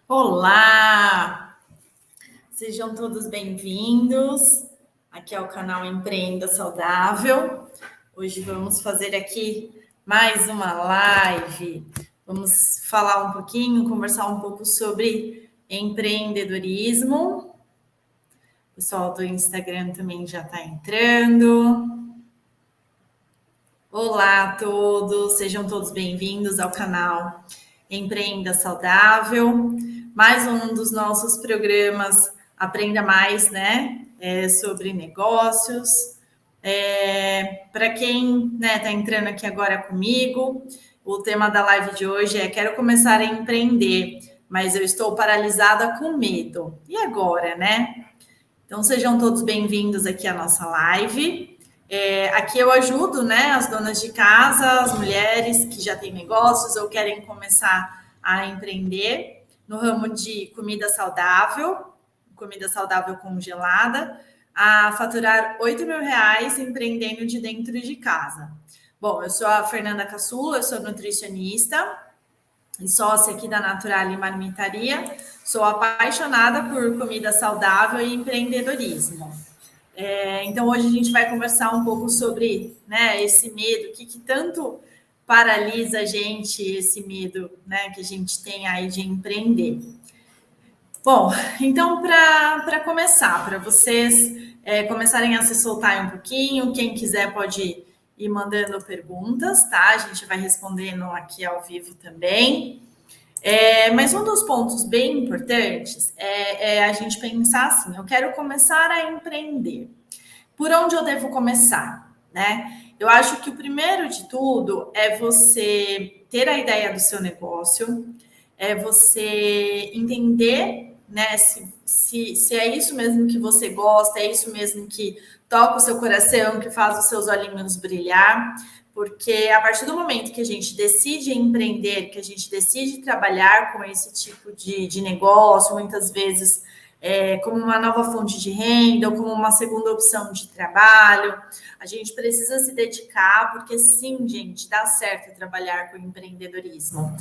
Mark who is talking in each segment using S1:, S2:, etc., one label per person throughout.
S1: Olá! Sejam todos bem-vindos. Aqui é o canal Empreenda Saudável. Hoje vamos fazer aqui mais uma live. Vamos falar um pouquinho, conversar um pouco sobre empreendedorismo. O pessoal do Instagram também já está entrando. Olá a todos, sejam todos bem-vindos ao canal Empreenda Saudável. Mais um dos nossos programas Aprenda Mais, né? Sobre negócios. Para quem está entrando aqui agora comigo, o tema da live de hoje é Quero começar a empreender, mas eu estou paralisada com medo. E agora, né? Então sejam todos bem-vindos aqui à nossa live. Aqui eu ajudo, né, as donas de casa, as mulheres que já têm negócios ou querem começar a empreender no ramo de comida saudável congelada, a faturar R$ 8.000 empreendendo de dentro de casa. Bom, eu sou a Fernanda Caçula, eu sou nutricionista e sócia aqui da Naturale Marmitaria. Sou apaixonada por comida saudável e empreendedorismo. Então, hoje a gente vai conversar um pouco sobre, né, esse medo, o que tanto paralisa a gente, esse medo, né, que a gente tem aí de empreender. Bom, então, para começar, para vocês começarem a se soltar um pouquinho, quem quiser pode ir mandando perguntas, tá? A gente vai respondendo aqui ao vivo também. Mas um dos pontos bem importantes é a gente pensar assim: eu quero começar a empreender. Por onde eu devo começar, né? Eu acho que o primeiro de tudo é você ter a ideia do seu negócio, é você entender, né, se é isso mesmo que você gosta, é isso mesmo que toca o seu coração, que faz os seus olhinhos brilhar. Porque a partir do momento que a gente decide empreender, que a gente decide trabalhar com esse tipo de negócio, muitas vezes como uma nova fonte de renda ou como uma segunda opção de trabalho, a gente precisa se dedicar, porque sim, gente, dá certo trabalhar com empreendedorismo.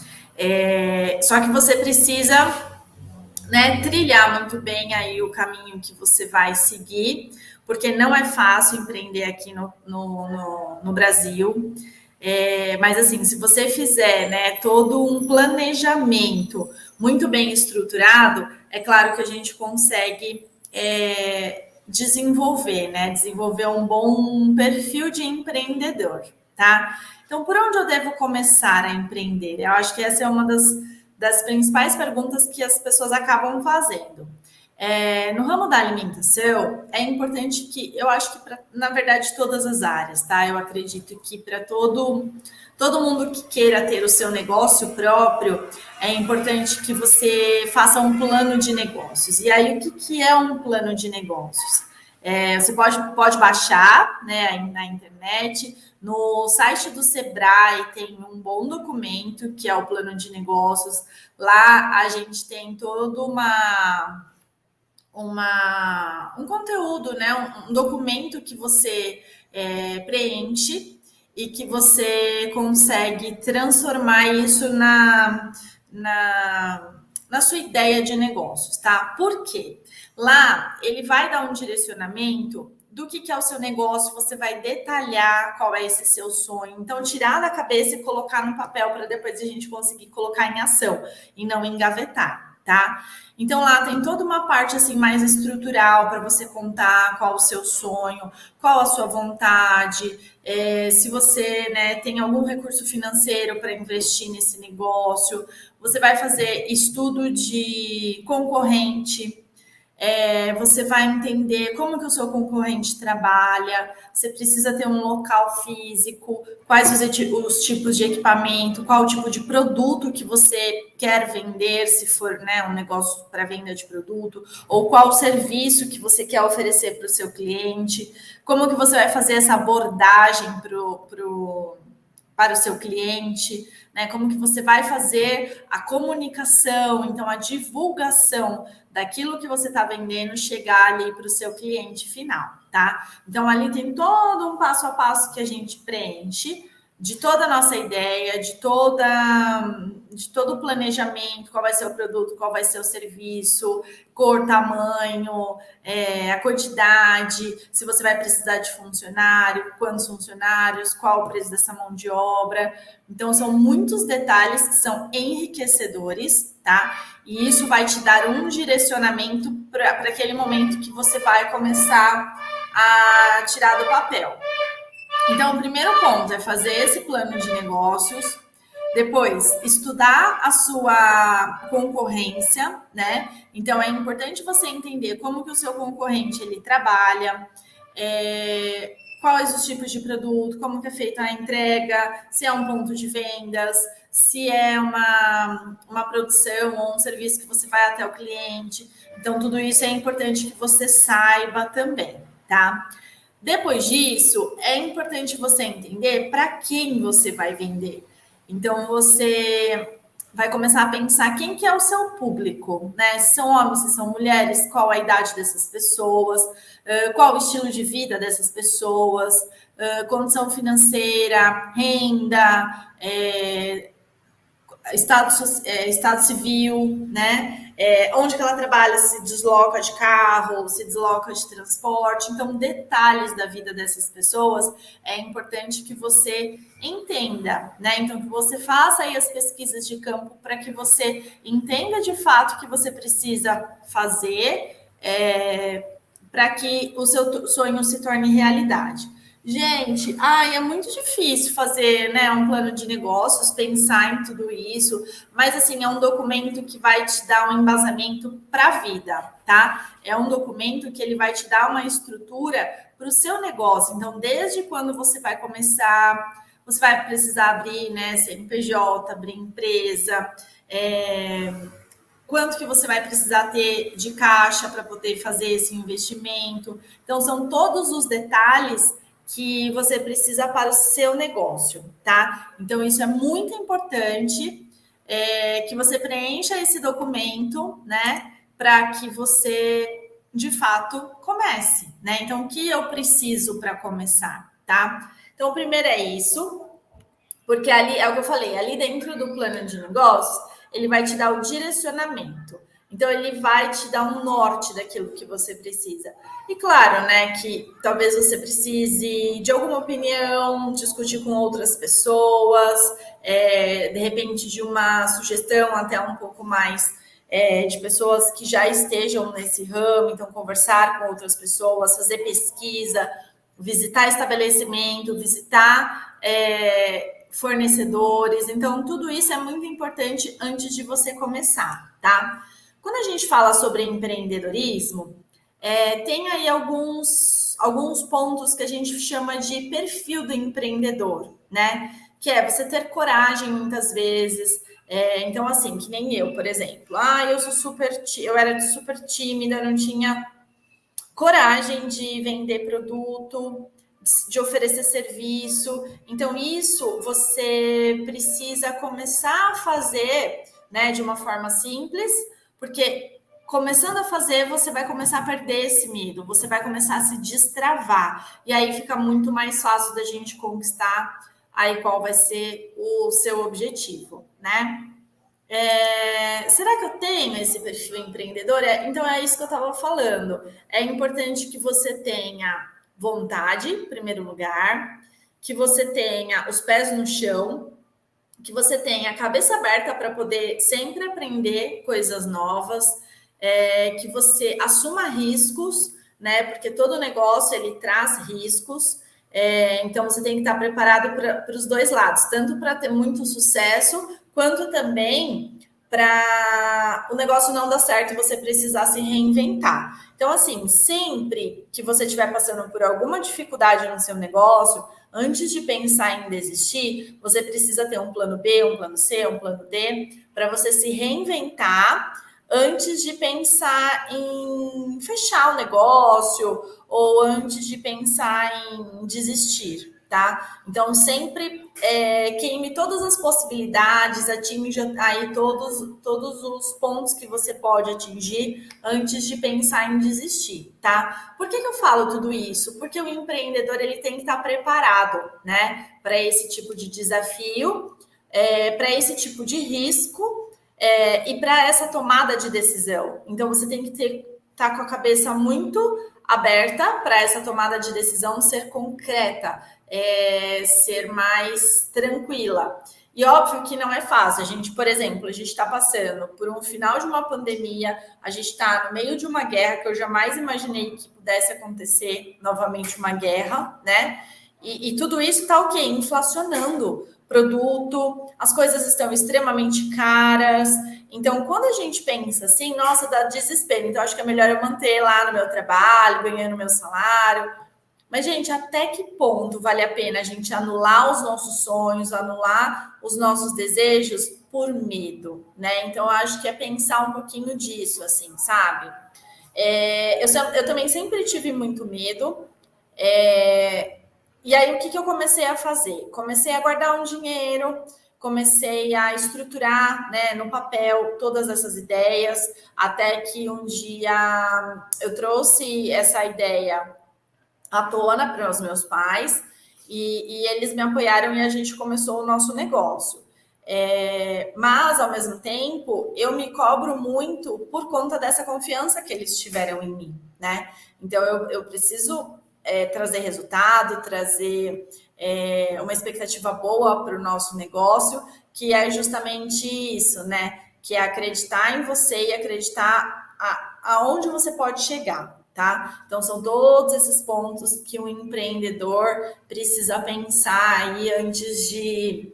S1: Só que você precisa, né, trilhar muito bem aí o caminho que você vai seguir, porque não é fácil empreender aqui no Brasil. Mas assim, se você fizer, né, todo um planejamento muito bem estruturado, é claro que a gente consegue desenvolver, né? Desenvolver um bom perfil de empreendedor, tá? Então, por onde eu devo começar a empreender? Eu acho que essa é uma das principais perguntas que as pessoas acabam fazendo. No ramo da alimentação, é importante que, eu acho que, na verdade, todas as áreas, tá? Eu acredito que para todo mundo que queira ter o seu negócio próprio, é importante que você faça um plano de negócios. E aí, o que é um plano de negócios? Você pode baixar, né, na internet. No site do Sebrae tem um bom documento, que é o plano de negócios. Lá a gente tem todo um conteúdo, né, um documento que você preenche e que você consegue transformar isso na sua ideia de negócios, tá? Por quê? Lá ele vai dar um direcionamento do que é o seu negócio, você vai detalhar qual é esse seu sonho. Então, tirar da cabeça e colocar no papel para depois a gente conseguir colocar em ação e não engavetar, tá? Então, lá tem toda uma parte assim mais estrutural para você contar qual o seu sonho, qual a sua vontade, se você, né, tem algum recurso financeiro para investir nesse negócio. Você vai fazer estudo de concorrente. Você vai entender como que o seu concorrente trabalha, você precisa ter um local físico, quais os tipos de equipamento, qual o tipo de produto que você quer vender, se for, né, um negócio para venda de produto, ou qual o serviço que você quer oferecer para o seu cliente, como que você vai fazer essa abordagem para o seu cliente, né? Como que você vai fazer a comunicação, então a divulgação daquilo que você está vendendo chegar ali para o seu cliente final, tá? Então ali tem todo um passo a passo que a gente preenche de toda a nossa ideia, de todo o planejamento, qual vai ser o produto, qual vai ser o serviço, cor, tamanho, a quantidade, se você vai precisar de funcionário, quantos funcionários, qual o preço dessa mão de obra. Então, são muitos detalhes que são enriquecedores, tá? E isso vai te dar um direcionamento para aquele momento que você vai começar a tirar do papel. Então, o primeiro ponto é fazer esse plano de negócios, depois estudar a sua concorrência, né? Então, é importante você entender como que o seu concorrente ele trabalha, quais os tipos de produto, como que é feita a entrega, se é um ponto de vendas, se é uma produção ou um serviço que você vai até o cliente. Então, tudo isso é importante que você saiba também, tá? Depois disso, é importante você entender para quem você vai vender. Então, você vai começar a pensar quem que é o seu público, né? Se são homens, se são mulheres, qual a idade dessas pessoas, qual o estilo de vida dessas pessoas, condição financeira, renda, estado civil, né? Onde que ela trabalha, se desloca de carro, se desloca de transporte. Então, detalhes da vida dessas pessoas é importante que você entenda, né? Então, que você faça aí as pesquisas de campo para que você entenda de fato o que você precisa fazer para que o seu sonho se torne realidade. Gente, é muito difícil fazer, né, um plano de negócios, pensar em tudo isso, mas assim, é um documento que vai te dar um embasamento para a vida, tá? É um documento que ele vai te dar uma estrutura para o seu negócio. Então, desde quando você vai começar, você vai precisar abrir, né, CNPJ, abrir empresa, quanto que você vai precisar ter de caixa para poder fazer esse investimento. Então, são todos os detalhes que você precisa para o seu negócio, tá? Então, isso é muito importante, que você preencha esse documento, né? Para que você, de fato, comece, né? Então, o que eu preciso para começar, tá? Então, o primeiro é isso, porque ali, é o que eu falei, ali dentro do plano de negócios, ele vai te dar o direcionamento. Então, ele vai te dar um norte daquilo que você precisa. E claro, né, que talvez você precise de alguma opinião, discutir com outras pessoas, de repente de uma sugestão até um pouco mais de pessoas que já estejam nesse ramo, então conversar com outras pessoas, fazer pesquisa, visitar estabelecimento, visitar fornecedores. Então, tudo isso é muito importante antes de você começar, tá? Quando a gente fala sobre empreendedorismo, tem aí alguns pontos que a gente chama de perfil do empreendedor, né? Que é você ter coragem muitas vezes. Então, assim, que nem eu, por exemplo. Eu era super tímida, não tinha coragem de vender produto, de oferecer serviço. Então, isso você precisa começar a fazer, né, de uma forma simples, porque começando a fazer, você vai começar a perder esse medo, você vai começar a se destravar. E aí fica muito mais fácil da gente conquistar aí qual vai ser o seu objetivo, né? Será que eu tenho esse perfil empreendedor? Então é isso que eu estava falando. É importante que você tenha vontade, em primeiro lugar, que você tenha os pés no chão, que você tenha a cabeça aberta para poder sempre aprender coisas novas, que você assuma riscos, né? Porque todo negócio ele traz riscos. Então você tem que estar preparado para os dois lados, tanto para ter muito sucesso, quanto também para o negócio não dar certo e você precisar se reinventar. Então, assim, sempre que você estiver passando por alguma dificuldade no seu negócio, antes de pensar em desistir, você precisa ter um plano B, um plano C, um plano D, para você se reinventar antes de pensar em fechar o negócio ou antes de pensar em desistir, tá? Então, sempre queime todas as possibilidades, atinja aí todos os pontos que você pode atingir antes de pensar em desistir, tá? Por que eu falo tudo isso? Porque o empreendedor, ele tem que estar preparado, né, para esse tipo de desafio, para esse tipo de risco, e para essa tomada de decisão. Então, você tem que estar com a cabeça muito aberta para essa tomada de decisão ser concreta, ser mais tranquila. E óbvio que não é fácil. A gente, por exemplo, a gente está passando por um final de uma pandemia, a gente está no meio de uma guerra que eu jamais imaginei que pudesse acontecer novamente uma guerra, né? E tudo isso está o quê? Inflacionando produto, as coisas estão extremamente caras. Então, quando a gente pensa assim, nossa, dá desespero. Então, acho que é melhor eu manter lá no meu trabalho, ganhando meu salário. Mas, gente, até que ponto vale a pena a gente anular os nossos sonhos, anular os nossos desejos por medo, né? Então, eu acho que é pensar um pouquinho disso, assim, sabe? Eu também sempre tive muito medo. E aí, o que eu comecei a fazer? Comecei a guardar um dinheiro, comecei a estruturar, né, no papel todas essas ideias, até que um dia eu trouxe essa ideia à tona para os meus pais e eles me apoiaram e a gente começou o nosso negócio. Mas, ao mesmo tempo, eu me cobro muito por conta dessa confiança que eles tiveram em mim, né? Então, eu preciso trazer resultado, trazer uma expectativa boa para o nosso negócio, que é justamente isso, né? Que é acreditar em você e acreditar aonde você pode chegar, tá? Então, são todos esses pontos que um empreendedor precisa pensar aí antes de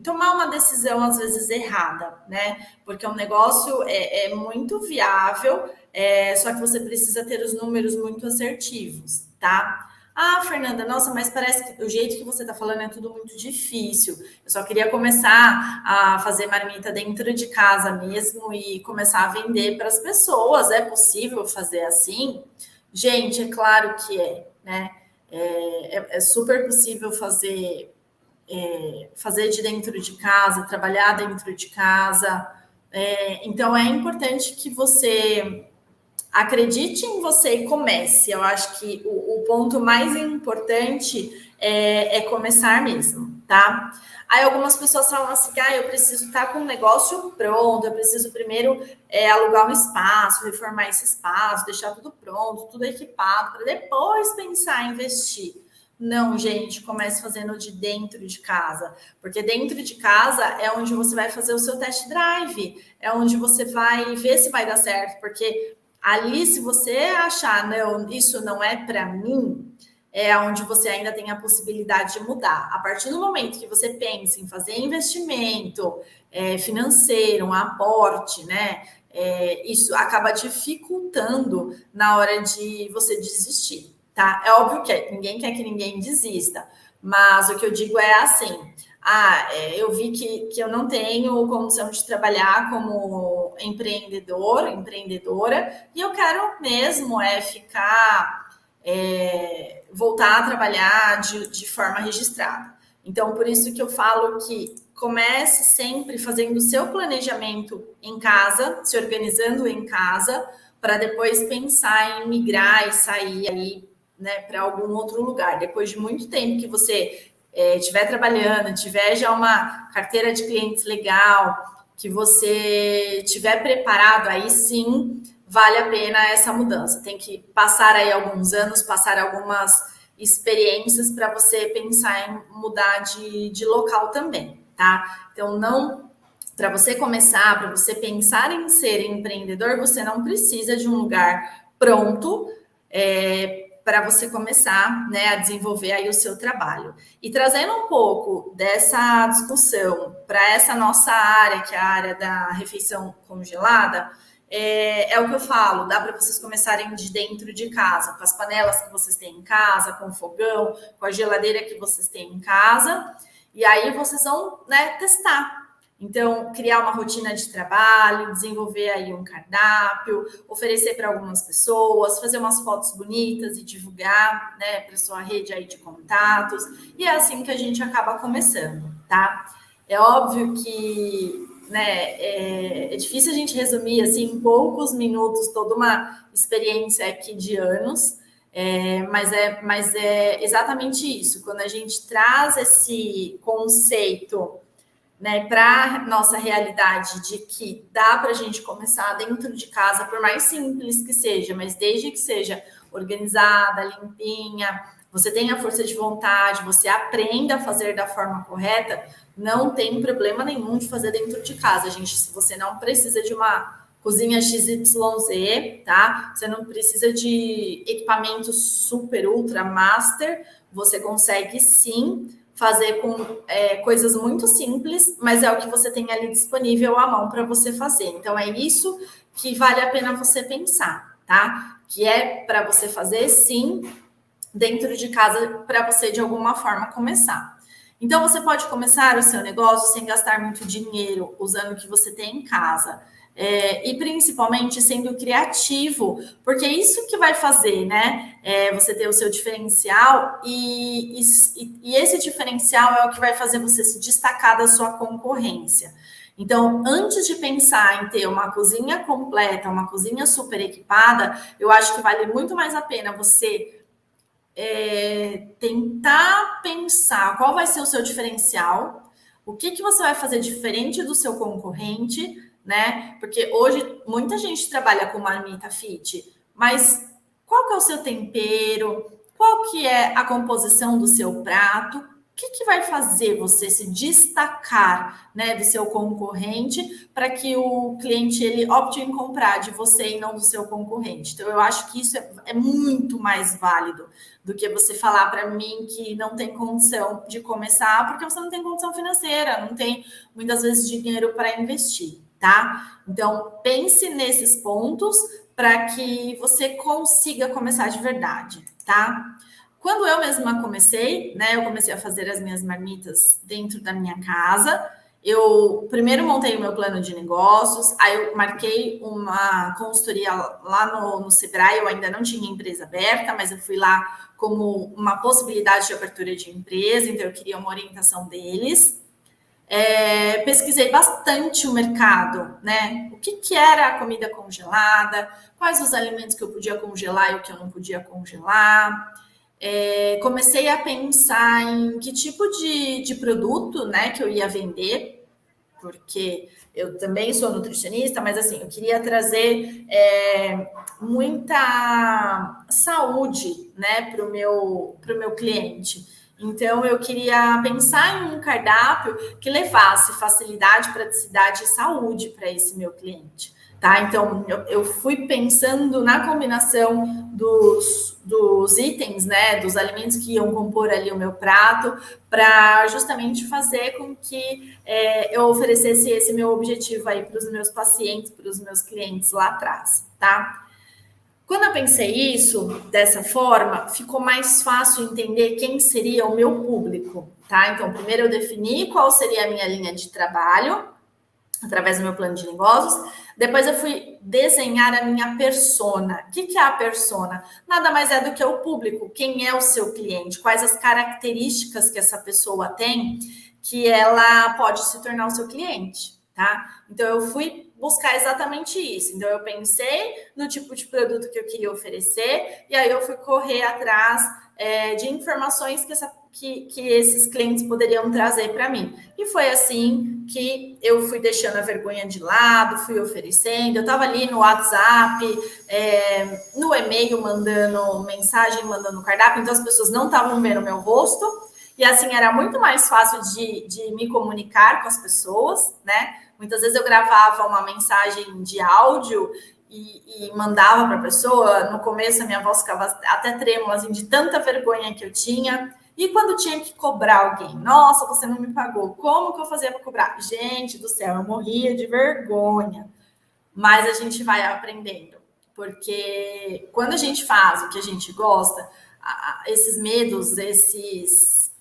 S1: tomar uma decisão, às vezes, errada, né? Porque o negócio é muito viável, só que você precisa ter os números muito assertivos, tá? Ah, Fernanda, nossa, mas parece que o jeito que você está falando é tudo muito difícil. Eu só queria começar a fazer marmita dentro de casa mesmo e começar a vender para as pessoas. É possível fazer assim? Gente, é claro que né? É super possível fazer de dentro de casa, trabalhar dentro de casa. Então, é importante que você acredite em você e comece. Eu acho que o ponto mais importante é começar mesmo, tá? Aí algumas pessoas falam assim, eu preciso estar com um negócio pronto, eu preciso primeiro alugar um espaço, reformar esse espaço, deixar tudo pronto, tudo equipado, para depois pensar em investir. Não, gente, comece fazendo de dentro de casa, porque dentro de casa é onde você vai fazer o seu test drive, é onde você vai ver se vai dar certo, porque ali, se você achar, não, isso não é para mim, é onde você ainda tem a possibilidade de mudar. A partir do momento que você pensa em fazer investimento financeiro, um aporte, né? Isso acaba dificultando na hora de você desistir, tá? É óbvio que ninguém quer que ninguém desista, mas o que eu digo é assim: eu vi que eu não tenho condição de trabalhar como empreendedor, empreendedora, e eu quero mesmo voltar a trabalhar de forma registrada. Então, por isso que eu falo que comece sempre fazendo o seu planejamento em casa, se organizando em casa, para depois pensar em migrar e sair aí, né, para algum outro lugar. Depois de muito tempo que você estiver trabalhando, tiver já uma carteira de clientes legal, que você estiver preparado, aí sim vale a pena essa mudança. Tem que passar aí alguns anos, passar algumas experiências para você pensar em mudar de local também, tá? Então, não, para você começar, para você pensar em ser empreendedor, você não precisa de um lugar pronto para você começar, né, a desenvolver aí o seu trabalho. E trazendo um pouco dessa discussão para essa nossa área, que é a área da refeição congelada, é o que eu falo, dá para vocês começarem de dentro de casa, com as panelas que vocês têm em casa, com o fogão, com a geladeira que vocês têm em casa, e aí vocês vão, né, testar. Então, criar uma rotina de trabalho, desenvolver aí um cardápio, oferecer para algumas pessoas, fazer umas fotos bonitas e divulgar, né, para sua rede aí de contatos. E é assim que a gente acaba começando, tá? É óbvio que, né, é difícil a gente resumir assim em poucos minutos toda uma experiência aqui de anos. Mas é exatamente isso. Quando a gente traz esse conceito, né, para nossa realidade de que dá para a gente começar dentro de casa, por mais simples que seja, mas desde que seja organizada, limpinha, você tenha força de vontade, você aprenda a fazer da forma correta, não tem problema nenhum de fazer dentro de casa, gente. Se você não precisa de uma cozinha XYZ, tá? Você não precisa de equipamento super, ultra, master, você consegue sim fazer com coisas muito simples, mas é o que você tem ali disponível à mão para você fazer. Então, é isso que vale a pena você pensar, tá? Que é para você fazer, sim, dentro de casa, para você, de alguma forma, começar. Então, você pode começar o seu negócio sem gastar muito dinheiro, usando o que você tem em casa. E principalmente sendo criativo, porque é isso que vai fazer, né? Você ter o seu diferencial e esse diferencial é o que vai fazer você se destacar da sua concorrência. Então, antes de pensar em ter uma cozinha completa, uma cozinha super equipada, eu acho que vale muito mais a pena você tentar pensar qual vai ser o seu diferencial, o que você vai fazer diferente do seu concorrente, né? Porque hoje muita gente trabalha com marmita fit, mas qual que é o seu tempero? Qual que é a composição do seu prato? O que vai fazer você se destacar, né, do seu concorrente para que o cliente ele opte em comprar de você e não do seu concorrente? Então, eu acho que isso é muito mais válido do que você falar para mim que não tem condição de começar, porque você não tem condição financeira, não tem muitas vezes dinheiro para investir, tá? Então, pense nesses pontos para que você consiga começar de verdade, tá? Quando eu mesma comecei, né, eu comecei a fazer as minhas marmitas dentro da minha casa. Eu primeiro montei o meu plano de negócios, aí eu marquei uma consultoria lá no Sebrae. Eu ainda não tinha empresa aberta, mas eu fui lá como uma possibilidade de abertura de empresa, então eu queria uma orientação deles. Pesquisei bastante o mercado, né? O que era a comida congelada, quais os alimentos que eu podia congelar e o que eu não podia congelar. Comecei a pensar em que tipo de produto, né, que eu ia vender, porque eu também sou nutricionista, mas assim, eu queria trazer muita saúde, né, para o meu cliente. Então, eu queria pensar em um cardápio que levasse facilidade, praticidade e saúde para esse meu cliente. Tá? Então, eu fui pensando na combinação dos itens, né, dos alimentos que iam compor ali o meu prato, para justamente fazer com que eu oferecesse esse meu objetivo aí para os meus pacientes, para os meus clientes lá atrás, tá? Quando eu pensei isso dessa forma, ficou mais fácil entender quem seria o meu público, tá? Então, primeiro eu defini qual seria a minha linha de trabalho, através do meu plano de negócios. Depois eu fui desenhar a minha persona. O que é a persona? Nada mais é do que o público. Quem é o seu cliente? Quais as características que essa pessoa tem que ela pode se tornar o seu cliente, tá? Então eu fui buscar exatamente isso. Então eu pensei no tipo de produto que eu queria oferecer e aí eu fui correr atrás de informações que esses clientes poderiam trazer para mim. E foi assim que eu fui deixando a vergonha de lado, fui oferecendo. Eu estava ali no WhatsApp, no e-mail, mandando mensagem, mandando cardápio, então as pessoas não estavam vendo meu rosto. E assim, era muito mais fácil de me comunicar com as pessoas, né? Muitas vezes eu gravava uma mensagem de áudio e mandava para a pessoa. No começo, a minha voz ficava até trêmula, assim, de tanta vergonha que eu tinha. E quando tinha que cobrar alguém, nossa, você não me pagou, como que eu fazia para cobrar? Gente do céu, eu morria de vergonha. Mas a gente vai aprendendo, porque quando a gente faz o que a gente gosta, esses medos,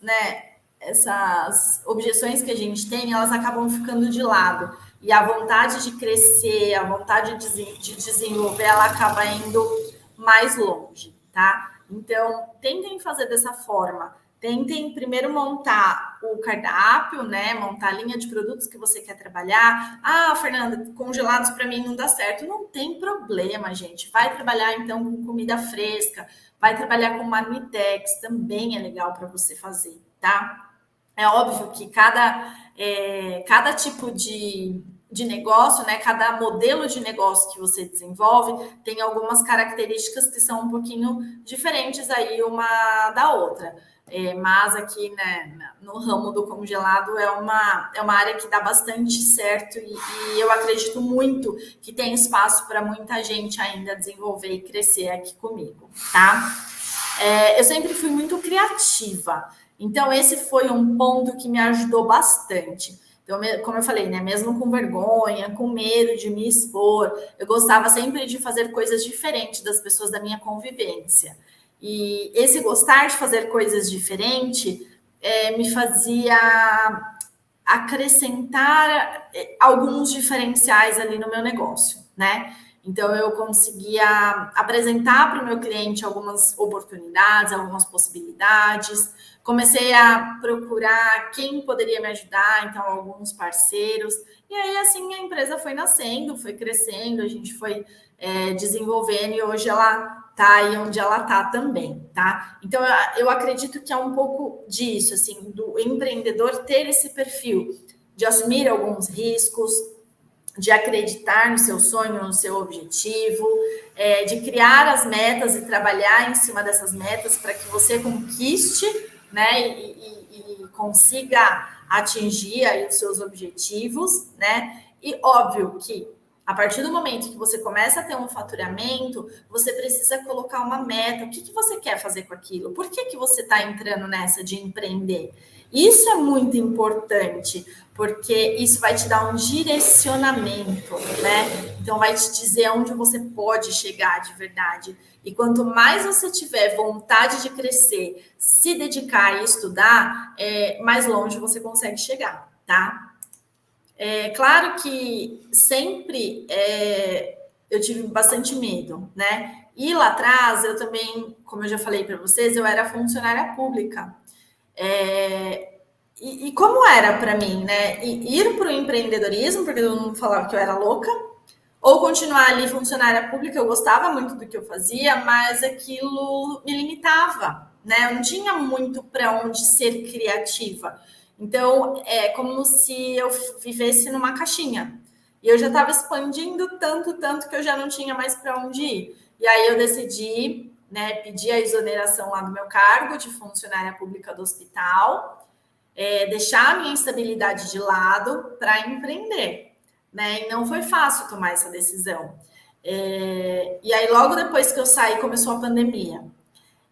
S1: né, essas objeções que a gente tem, elas acabam ficando de lado. E a vontade de crescer, a vontade de desenvolver, ela acaba indo mais longe, tá? Então, tentem fazer dessa forma. Tentem primeiro montar o cardápio, né? Montar a linha de produtos que você quer trabalhar. Ah, Fernanda, congelados para mim não dá certo. Não tem problema, gente. Vai trabalhar então com comida fresca, vai trabalhar com marmitex, também é legal para você fazer, tá? É óbvio que cada tipo de negócio, né, cada modelo de negócio que você desenvolve tem algumas características que são um pouquinho diferentes aí uma da outra. Mas aqui, né, no ramo do congelado é uma área que dá bastante certo e eu acredito muito que tem espaço para muita gente ainda desenvolver e crescer aqui comigo, tá? Eu sempre fui muito criativa. Então, esse foi um ponto que me ajudou bastante. Então, como eu falei, né? Mesmo com vergonha, com medo de me expor, eu gostava sempre de fazer coisas diferentes das pessoas da minha convivência. E esse gostar de fazer coisas diferentes me fazia acrescentar alguns diferenciais ali no meu negócio, né? Então, eu conseguia apresentar para o meu cliente algumas oportunidades, algumas possibilidades. Comecei a procurar quem poderia me ajudar, então, alguns parceiros. E aí, assim, a empresa foi nascendo, foi crescendo, a gente foi desenvolvendo e hoje ela está aí onde ela está também, tá? Então, eu acredito que é um pouco disso, assim, do empreendedor ter esse perfil de assumir alguns riscos, de acreditar no seu sonho, no seu objetivo, de criar as metas e trabalhar em cima dessas metas para que você conquiste, né, e consiga atingir aí os seus objetivos, né? E óbvio que a partir do momento que você começa a ter um faturamento, você precisa colocar uma meta. O que você quer fazer com aquilo? Por que você está entrando nessa de empreender? Isso é muito importante, porque isso vai te dar um direcionamento, né? Então, vai te dizer onde você pode chegar de verdade. E quanto mais você tiver vontade de crescer, se dedicar e estudar, mais longe você consegue chegar, tá? Claro que sempre eu tive bastante medo, né? E lá atrás, eu também, como eu já falei para vocês, eu era funcionária pública. E como era para mim, né? Ir para o empreendedorismo, porque eu não falava que eu era louca, ou continuar ali funcionária pública, eu gostava muito do que eu fazia, mas aquilo me limitava, né? Eu não tinha muito para onde ser criativa. Então, é como se eu vivesse numa caixinha. E eu já estava expandindo tanto, tanto que eu já não tinha mais para onde ir. E aí eu decidi, né, pedir a exoneração lá do meu cargo de funcionária pública do hospital, deixar a minha estabilidade de lado para empreender, né? E não foi fácil tomar essa decisão. E aí, logo depois que eu saí, começou a pandemia.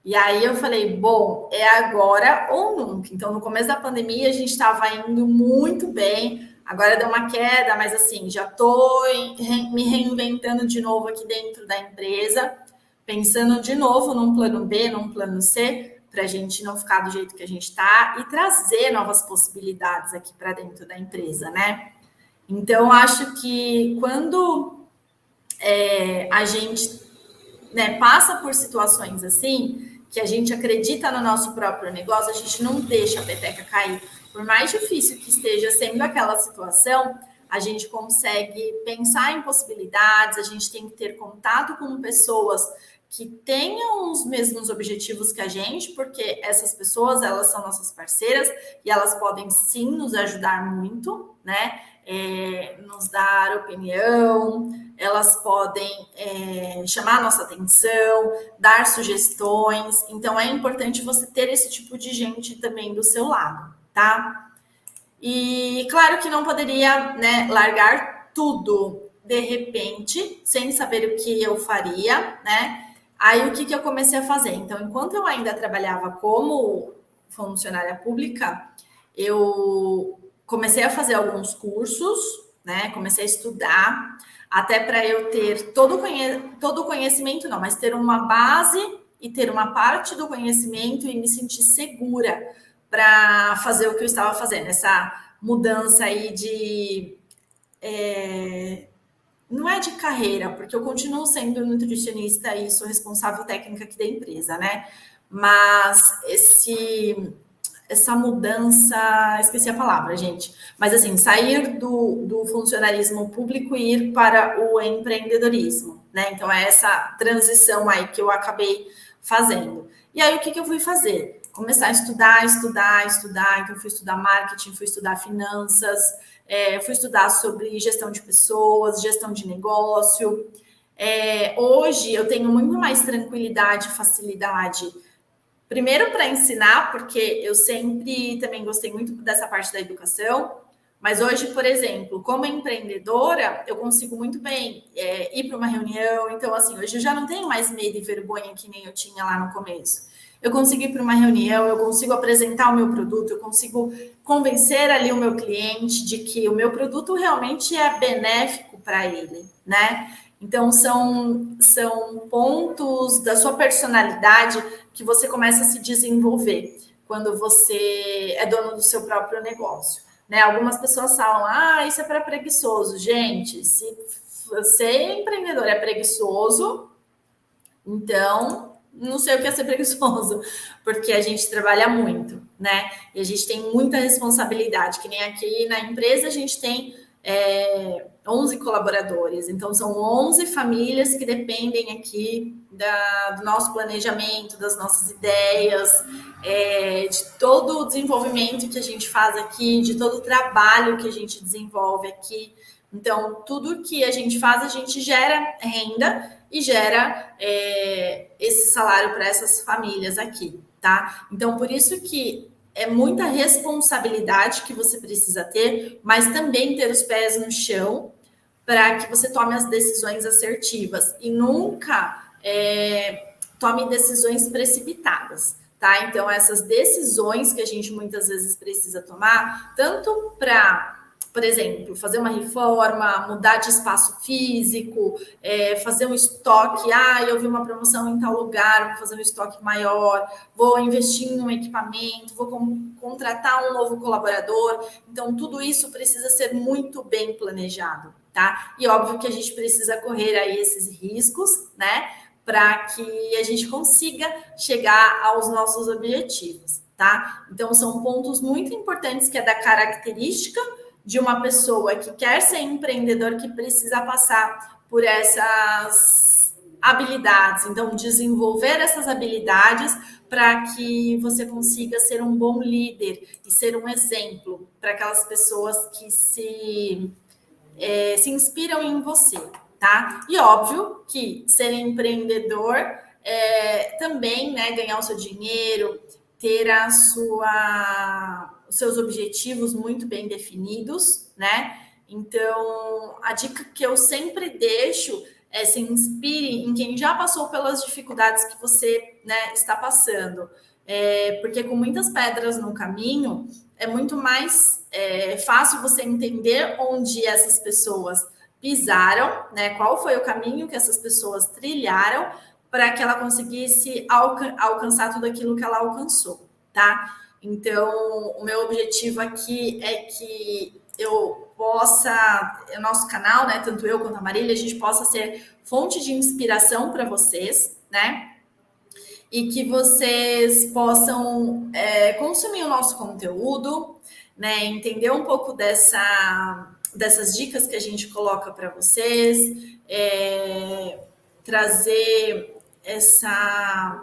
S1: E aí eu falei, bom, é agora ou nunca. Então, no começo da pandemia, a gente estava indo muito bem. Agora deu uma queda, mas assim, já estou me reinventando de novo aqui dentro da empresa, pensando de novo num plano B, num plano C, para a gente não ficar do jeito que a gente está e trazer novas possibilidades aqui para dentro da empresa, né? Então, acho que quando a gente, né, passa por situações assim, que a gente acredita no nosso próprio negócio, a gente não deixa a peteca cair. Por mais difícil que esteja sendo aquela situação, a gente consegue pensar em possibilidades, a gente tem que ter contato com pessoas que tenham os mesmos objetivos que a gente, porque essas pessoas, elas são nossas parceiras e elas podem sim nos ajudar muito, né? Nos dar opinião, elas podem chamar a nossa atenção, dar sugestões. Então, é importante você ter esse tipo de gente também do seu lado, tá? E claro que não poderia, né, largar tudo de repente, sem saber o que eu faria, né? Aí, o que eu comecei a fazer? Então, enquanto eu ainda trabalhava como funcionária pública, eu comecei a fazer alguns cursos, né? Comecei a estudar, até para eu ter todo o conhecimento, não, mas ter uma base e ter uma parte do conhecimento e me sentir segura para fazer o que eu estava fazendo, essa mudança aí não é de carreira, porque eu continuo sendo nutricionista e sou responsável técnica aqui da empresa, né? Mas essa mudança, esqueci a palavra, gente. Mas assim, sair do funcionalismo público e ir para o empreendedorismo, né? Então é essa transição aí que eu acabei fazendo. E aí o que eu fui fazer? Começar a estudar. Então fui estudar marketing, fui estudar finanças, fui estudar sobre gestão de pessoas, gestão de negócio. Hoje eu tenho muito mais tranquilidade, facilidade. Primeiro para ensinar, porque eu sempre também gostei muito dessa parte da educação, mas hoje, por exemplo, como empreendedora, eu consigo muito bem ir para uma reunião. Então, assim, hoje eu já não tenho mais medo e vergonha que nem eu tinha lá no começo. Eu consigo ir para uma reunião, eu consigo apresentar o meu produto, eu consigo convencer ali o meu cliente de que o meu produto realmente é benéfico para ele, né? Então, são pontos da sua personalidade que você começa a se desenvolver quando você é dono do seu próprio negócio. Né? Algumas pessoas falam, isso é para preguiçoso. Gente, se ser empreendedor é preguiçoso, então não sei o que é ser preguiçoso, porque a gente trabalha muito, né? E a gente tem muita responsabilidade, que nem aqui na empresa a gente tem 11 colaboradores, então são 11 famílias que dependem aqui do nosso planejamento, das nossas ideias, de todo o desenvolvimento que a gente faz aqui, de todo o trabalho que a gente desenvolve aqui. Então, tudo que a gente faz, a gente gera renda e gera esse salário para essas famílias aqui, tá? Então, por isso que é muita responsabilidade que você precisa ter, mas também ter os pés no chão para que você tome as decisões assertivas e nunca tome decisões precipitadas, tá? Então, essas decisões que a gente muitas vezes precisa tomar, tanto para, por exemplo, fazer uma reforma, mudar de espaço físico, fazer um estoque. Eu vi uma promoção em tal lugar, vou fazer um estoque maior, vou investir em um equipamento, vou contratar um novo colaborador. Então, tudo isso precisa ser muito bem planejado, tá? E óbvio que a gente precisa correr aí esses riscos, né? Para que a gente consiga chegar aos nossos objetivos, tá? Então, são pontos muito importantes que é da característica de uma pessoa que quer ser empreendedor, que precisa passar por essas habilidades. Então, desenvolver essas habilidades para que você consiga ser um bom líder e ser um exemplo para aquelas pessoas que se inspiram em você, tá? E óbvio que ser empreendedor também, né, ganhar o seu dinheiro, ter os seus objetivos muito bem definidos, né? Então, a dica que eu sempre deixo é se inspire em quem já passou pelas dificuldades que você, né, está passando. Porque com muitas pedras no caminho, é muito mais fácil você entender onde essas pessoas pisaram, né? Qual foi o caminho que essas pessoas trilharam para que ela conseguisse alcançar tudo aquilo que ela alcançou, tá? Então, o meu objetivo aqui é que eu possa, o nosso canal, né, tanto eu quanto a Marília, a gente possa ser fonte de inspiração para vocês, né? E que vocês possam consumir o nosso conteúdo, né? Entender um pouco dessas dicas que a gente coloca para vocês, trazer essa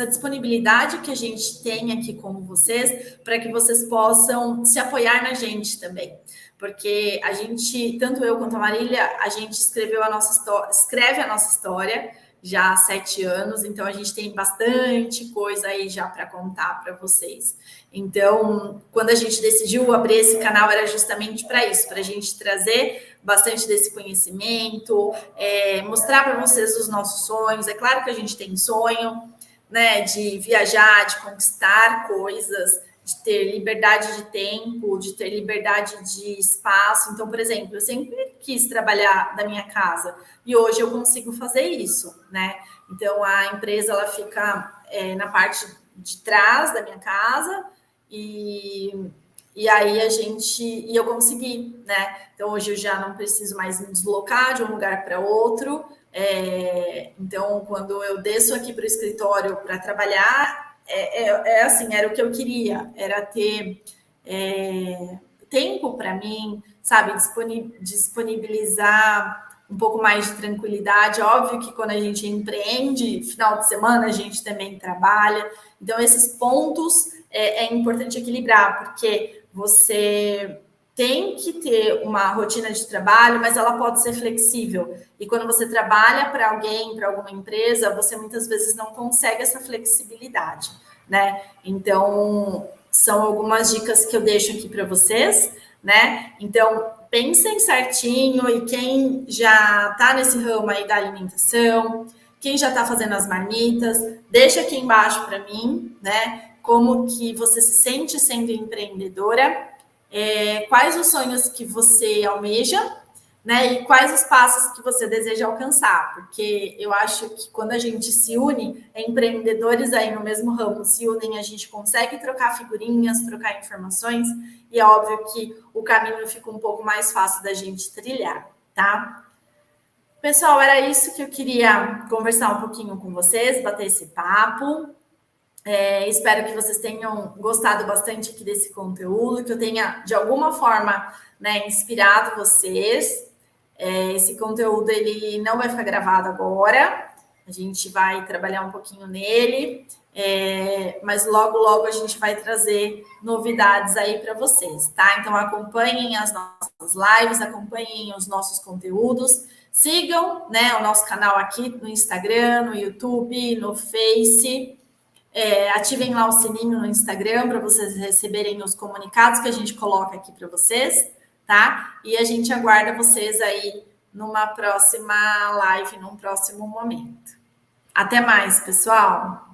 S1: disponibilidade que a gente tem aqui com vocês, para que vocês possam se apoiar na gente também. Porque a gente, tanto eu quanto a Marília, a gente escreve a nossa história já há 7 anos, então a gente tem bastante coisa aí já para contar para vocês. Então, quando a gente decidiu abrir esse canal, era justamente para isso, para a gente trazer bastante desse conhecimento, mostrar para vocês os nossos sonhos. É claro que a gente tem sonho, né, de viajar, de conquistar coisas, de ter liberdade de tempo, de ter liberdade de espaço. Então, por exemplo, eu sempre quis trabalhar da minha casa e hoje eu consigo fazer isso, né? Então, a empresa ela fica na parte de trás da minha casa e aí eu consegui, né? Então hoje eu já não preciso mais me deslocar de um lugar para outro. Então, quando eu desço aqui para o escritório para trabalhar, assim, era o que eu queria, era ter tempo para mim, sabe, disponibilizar um pouco mais de tranquilidade. Óbvio que quando a gente empreende, final de semana a gente também trabalha. Então, esses pontos é importante equilibrar, porque você tem que ter uma rotina de trabalho, mas ela pode ser flexível. E quando você trabalha para alguém, para alguma empresa, você muitas vezes não consegue essa flexibilidade, né? Então, são algumas dicas que eu deixo aqui para vocês, né? Então, pensem certinho e quem já está nesse ramo aí da alimentação, quem já está fazendo as marmitas, deixa aqui embaixo para mim, né? Como que você se sente sendo empreendedora, quais os sonhos que você almeja, né? E quais os passos que você deseja alcançar, porque eu acho que quando a gente se une, empreendedores aí no mesmo ramo se unem, a gente consegue trocar figurinhas, trocar informações, e é óbvio que o caminho fica um pouco mais fácil da gente trilhar, tá? Pessoal, era isso que eu queria conversar um pouquinho com vocês, bater esse papo. Espero que vocês tenham gostado bastante aqui desse conteúdo, que eu tenha, de alguma forma, né, inspirado vocês. Esse conteúdo, ele não vai ficar gravado agora, a gente vai trabalhar um pouquinho nele, mas logo, logo a gente vai trazer novidades aí para vocês, tá? Então, acompanhem as nossas lives, acompanhem os nossos conteúdos, sigam, né, o nosso canal aqui no Instagram, no YouTube, no Face. Ativem lá o sininho no Instagram para vocês receberem os comunicados que a gente coloca aqui para vocês, tá? E a gente aguarda vocês aí numa próxima live, num próximo momento. Até mais, pessoal!